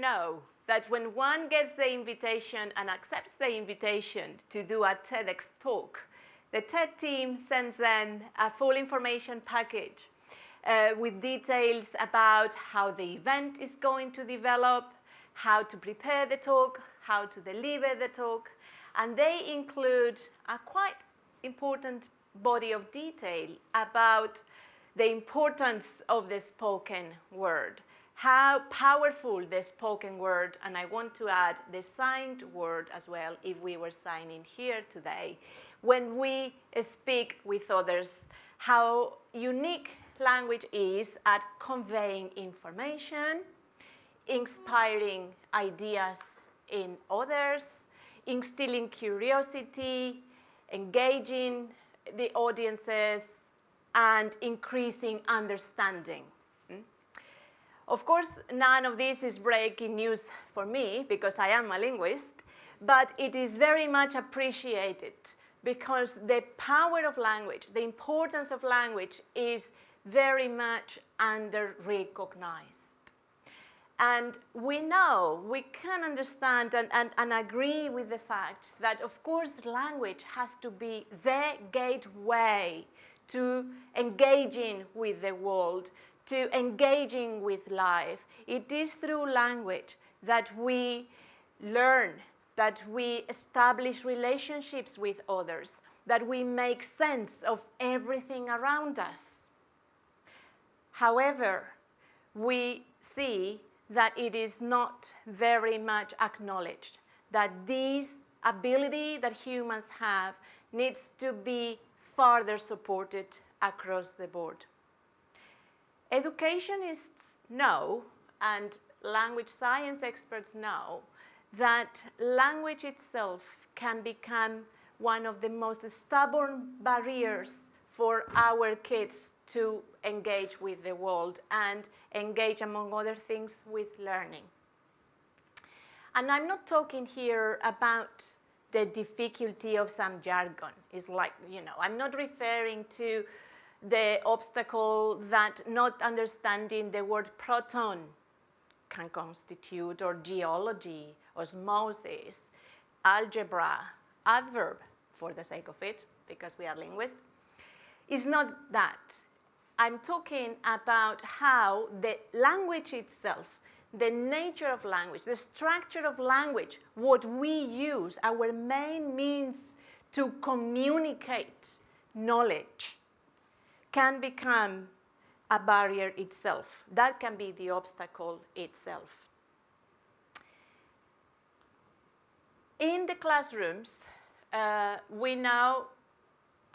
know that when one gets the invitation and accepts the invitation to do a TEDx talk, the TED team sends them a full information package with details about how the event is going to develop, how to prepare the talk, how to deliver the talk, and they include a quite important body of detail about the importance of the spoken word, how powerful the spoken word, and I want to add the signed word as well, if we were signing here today, when we speak with others, how unique language is at conveying information, inspiring ideas in others, instilling curiosity, engaging the audiences, and increasing understanding. Of course, none of this is breaking news for me because I am a linguist, but it is very much appreciated because the power of language, the importance of language is very much under-recognized. And we know, we can understand and agree with the fact that, of course, language has to be the gateway to engaging with the world, to engaging with life. It is through language that we learn, that we establish relationships with others, that we make sense of everything around us. However, we see that it is not very much acknowledged, that this ability that humans have needs to be further supported across the board. Educationists know, and language science experts know, that language itself can become one of the most stubborn barriers for our kids to engage with the world and engage, among other things, with learning. And I'm not talking here about the difficulty of some jargon. It's like, I'm not referring to the obstacle that not understanding the word proton can constitute, or geology, osmosis, algebra, adverb, for the sake of it, because we are linguists. It's not that. I'm talking about how the language itself, the nature of language, the structure of language, what we use, our main means to communicate knowledge, can become a barrier itself. That can be the obstacle itself. In the classrooms, we know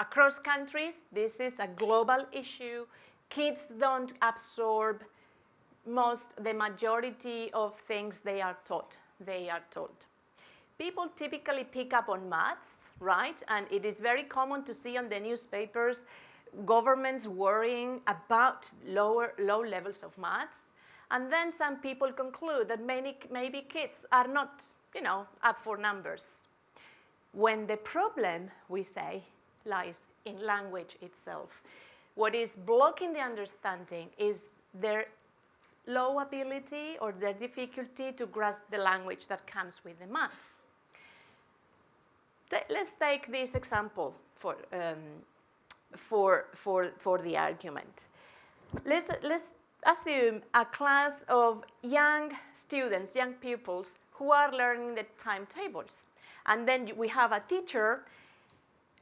across countries, this is a global issue. Kids don't absorb the majority of things they are taught. People typically pick up on maths, right? And it is very common to see on the newspapers governments worrying about low levels of maths. And then some people conclude that maybe kids are not, up for numbers. When the problem, we say, lies in language itself. What is blocking the understanding is their low ability or their difficulty to grasp the language that comes with the maths. Let's take this example for the argument. Let's assume a class of young students, young pupils, who are learning the timetables. And then we have a teacher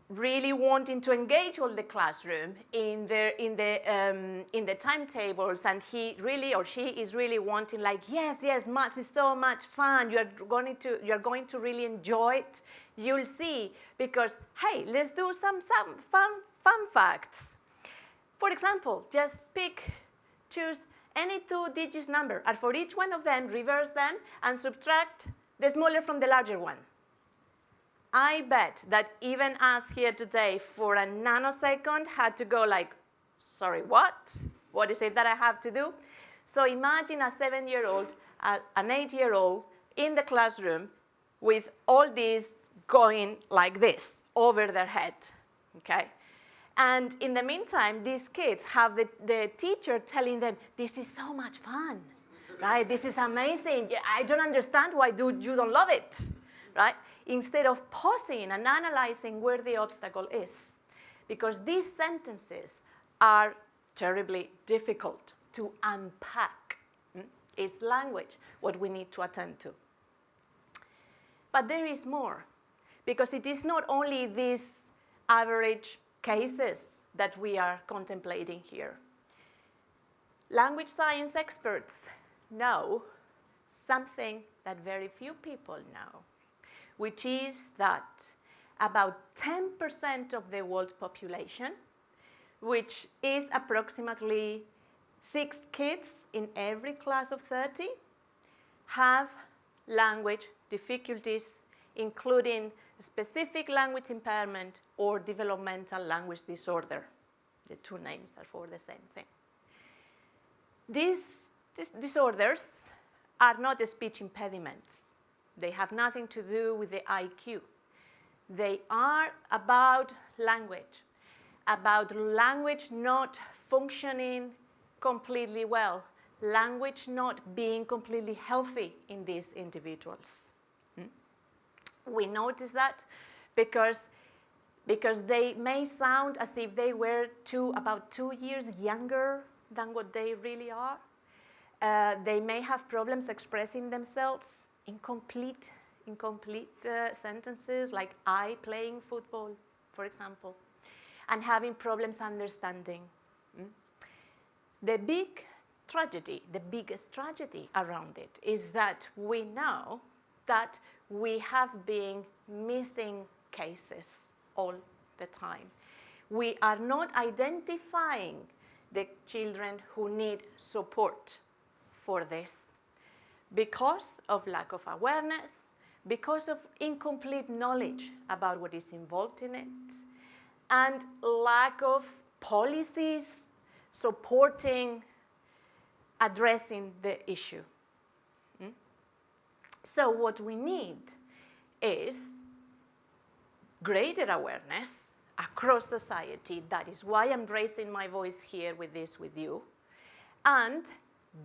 really wanting to engage all the classroom in the timetables, and he really or she is really wanting, like, yes, maths is so much fun. You're going to really enjoy it. You'll see, because hey, let's do some fun facts. For example, just choose any 2-digit number, and for each one of them, reverse them and subtract the smaller from the larger one. I bet that even us here today for a nanosecond had to go like, sorry, what? What is it that I have to do? So imagine a 7-year-old, an 8-year-old in the classroom with all these going like this over their head, okay? And in the meantime, these kids have the teacher telling them, this is so much fun. right? This is amazing. I don't understand why you don't love it, right? Instead of pausing and analyzing where the obstacle is. Because these sentences are terribly difficult to unpack. It's language what we need to attend to. But there is more, because it is not only these average cases that we are contemplating here. Language science experts know something that very few people know, which is that about 10% of the world population, which is approximately 6 kids in every class of 30, have language difficulties, including specific language impairment or developmental language disorder. The two names are for the same thing. These disorders are not speech impediments. They have nothing to do with the IQ. They are about language not functioning completely well, language not being completely healthy in these individuals. We notice that because they may sound as if they were about 2 years younger than what they really are. They may have problems expressing themselves in complete sentences, like I playing football, for example, and having problems understanding. The biggest tragedy around it is that we know that we have been missing cases all the time. We are not identifying the children who need support for this because of lack of awareness, because of incomplete knowledge about what is involved in it, and lack of policies supporting addressing the issue. So what we need is greater awareness across society. That is why I'm raising my voice here with you. And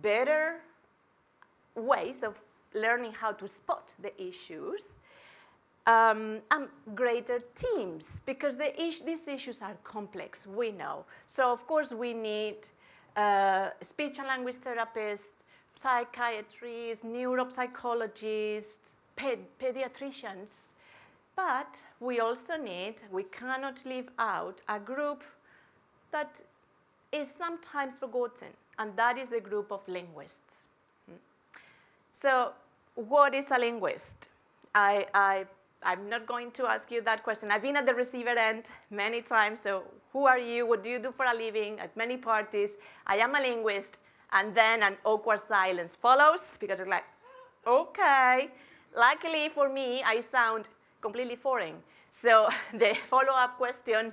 better ways of learning how to spot the issues, and greater teams, because these issues are complex, we know. So of course we need speech and language therapists, psychiatrists, neuropsychologists, pediatricians, but we cannot leave out a group that is sometimes forgotten, and that is the group of linguists. So what is a linguist? I'm not going to ask you that question. I've been at the receiver end many times, so who are you? What do you do for a living? At many parties, I am a linguist, and then an awkward silence follows, because it's like, okay. Luckily for me, I sound completely foreign. So the follow-up question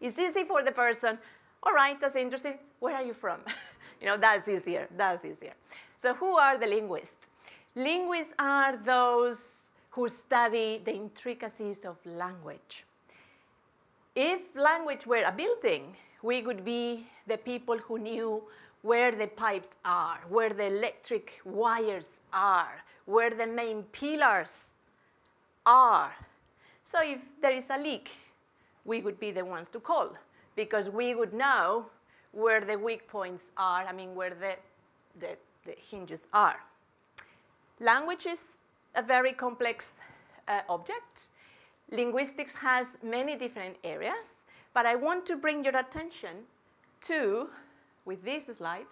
is easy for the person. All right, that's interesting. Where are you from? That's easier. So who are the linguists? Linguists are those who study the intricacies of language. If language were a building, we would be the people who knew where the pipes are, where the electric wires are, where the main pillars are. So if there is a leak, we would be the ones to call, because we would know where the weak points are, where the hinges are. Language is a very complex object. Linguistics has many different areas, but I want to bring your attention to, with these slides,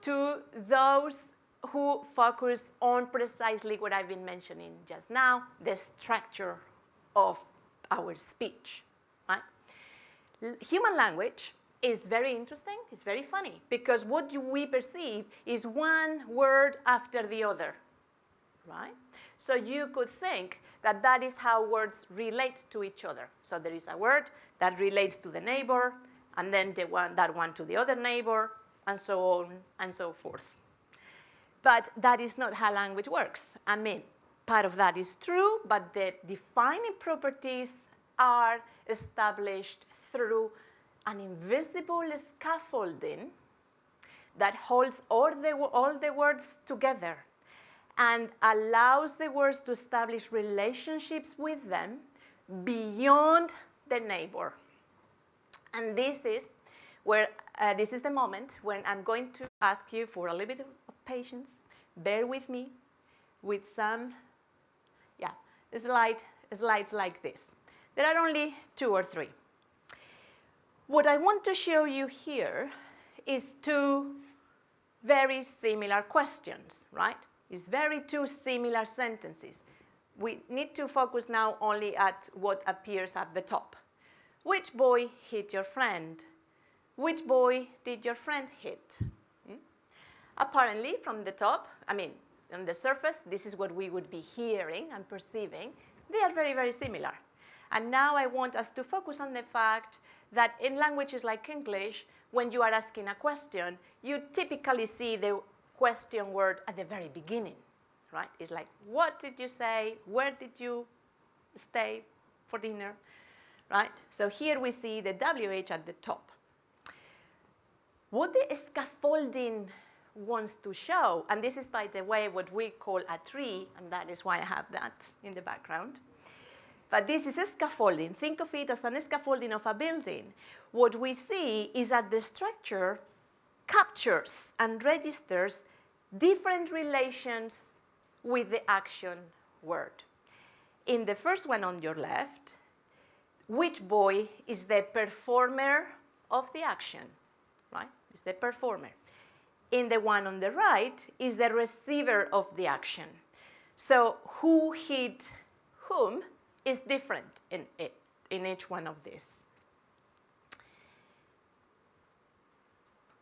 to those who focus on precisely what I've been mentioning just now, the structure of our speech. Right? Human language is very interesting, it's very funny, because what we perceive is one word after the other. Right? So you could think that that is how words relate to each other. So there is a word that relates to the neighbor, and then that one to the other neighbor, and so on and so forth. But that is not how language works. Part of that is true, but the defining properties are established through an invisible scaffolding that holds all the words together and allows the words to establish relationships with them beyond the neighbor. And this is where this is the moment when I'm going to ask you for a little bit of patience. Bear with me with some slides like this. There are only 2 or 3. What I want to show you here is 2 very similar questions, right? It's two similar sentences. We need to focus now only at what appears at the top. Which boy hit your friend? Which boy did your friend hit? Apparently, from the top, on the surface, this is what we would be hearing and perceiving. They are very, very similar. And now I want us to focus on the fact that in languages like English, when you are asking a question, you typically see the question word at the very beginning, right? It's like, what did you say? Where did you stay for dinner, right? So here we see the WH at the top. What the scaffolding wants to show, and this is, by the way, what we call a tree, and that is why I have that in the background. But this is a scaffolding. Think of it as a scaffolding of a building. What we see is that the structure captures and registers different relations with the action word. In the first one on your left, which boy is the performer of the action, right? Is the performer. In the one on the right is the receiver of the action. So who hit whom is different in each one of these.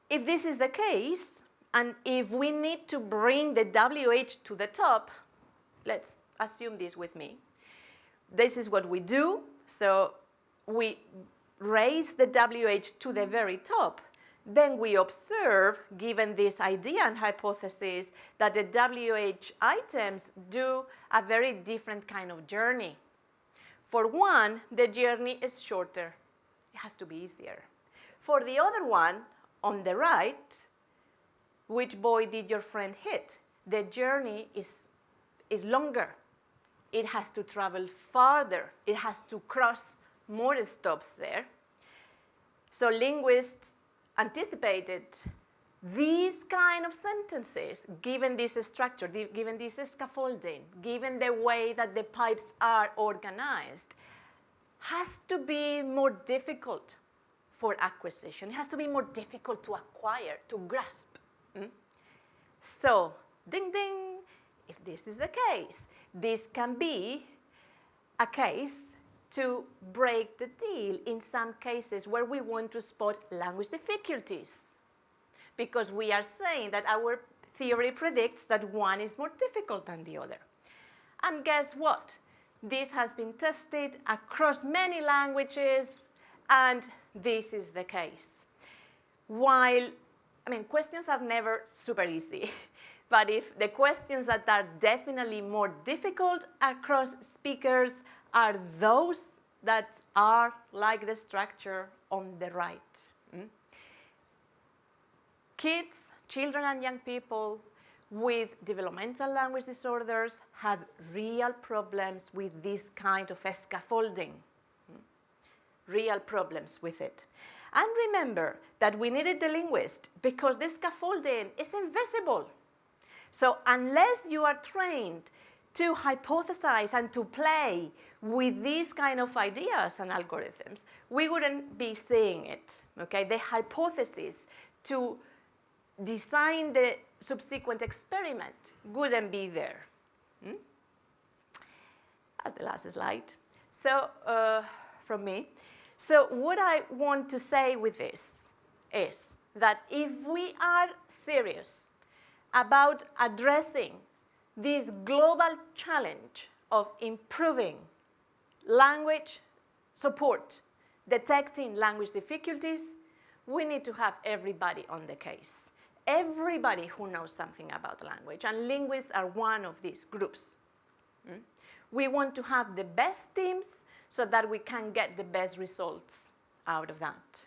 If this is the case, and if we need to bring the WH to the top, let's assume this with me. This is what we do. So we raise the WH to the very top. Then we observe, given this idea and hypothesis, that the WH items do a very different kind of journey. For one, the journey is shorter. It has to be easier. For the other one, on the right, which boy did your friend hit? The journey is longer. It has to travel farther. It has to cross more stops there. So linguists anticipated these kind of sentences, given this structure, given this scaffolding, given the way that the pipes are organized, has to be more difficult for acquisition. It has to be more difficult to acquire, to grasp. So, ding, ding, if this is the case, this can be a case to break the deal in some cases where we want to spot language difficulties, because we are saying that our theory predicts that one is more difficult than the other. And guess what? This has been tested across many languages, and this is the case. While, questions are never super easy, but if the questions that are definitely more difficult across speakers are those that are like the structure on the right. Kids, children and young people with developmental language disorders have real problems with this kind of scaffolding. Real problems with it. And remember that we needed the linguist because the scaffolding is invisible. So unless you are trained to hypothesize and to play with these kind of ideas and algorithms, we wouldn't be seeing it, okay? The hypothesis to design the subsequent experiment wouldn't be there. That's the last slide. So, from me. So what I want to say with this is that if we are serious about addressing this global challenge of improving language support, detecting language difficulties, we need to have everybody on the case. Everybody who knows something about language, and linguists are one of these groups. We want to have the best teams so that we can get the best results out of that.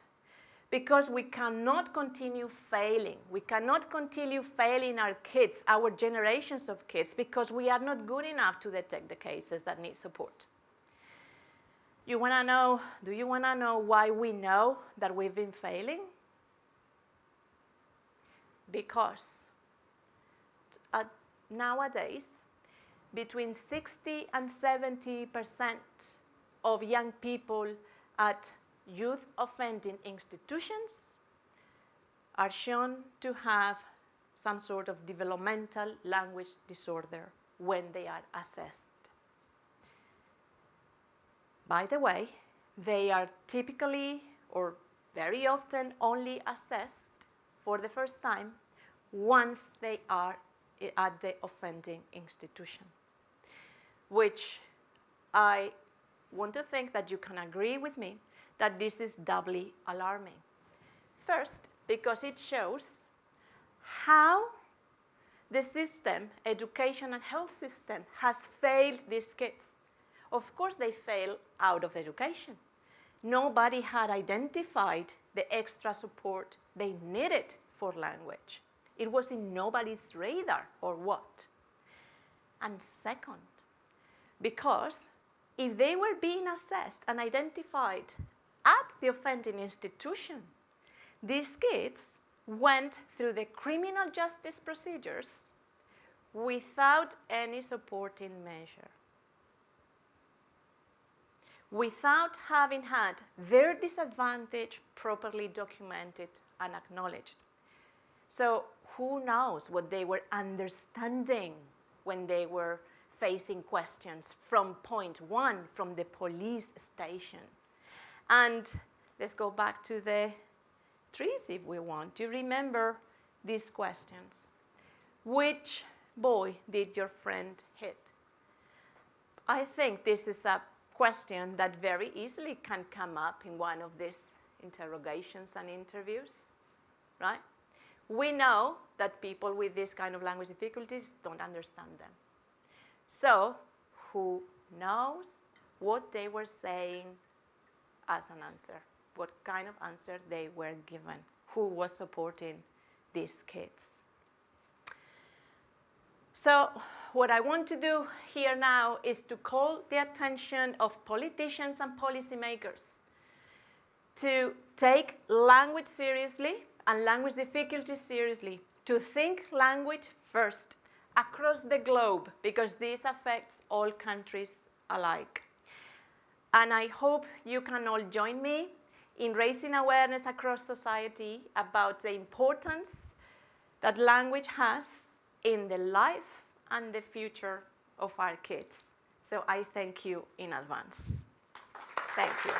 because we cannot continue failing. We cannot continue failing our kids, our generations of kids, because we are not good enough to detect the cases that need support. Do you want to know why we know that we've been failing? Because nowadays, between 60 and 70% of young people at youth offending institutions are shown to have some sort of developmental language disorder when they are assessed. By the way, they are typically or very often only assessed for the first time once they are at the offending institution, which I want to think that you can agree with me that this is doubly alarming. First, because it shows how the system, education and health system, has failed these kids. Of course, they fail out of education. Nobody had identified the extra support they needed for language. It was in nobody's radar or what. And second, because if they were being assessed and identified at the offending institution, these kids went through the criminal justice procedures without any supporting measure, without having had their disadvantage properly documented and acknowledged. So who knows what they were understanding when they were facing questions from point one, from the police station. And let's go back to the trees if we want to remember these questions. Which boy did your friend hit? I think this is a question that very easily can come up in one of these interrogations and interviews, right? We know that people with this kind of language difficulties don't understand them. So who knows what they were saying as an answer? What kind of answer they were given? Who was supporting these kids? So what I want to do here now is to call the attention of politicians and policymakers to take language seriously and language difficulties seriously, to think language first across the globe, because this affects all countries alike. And I hope you can all join me in raising awareness across society about the importance that language has in the life and the future of our kids. So I thank you in advance. Thank you.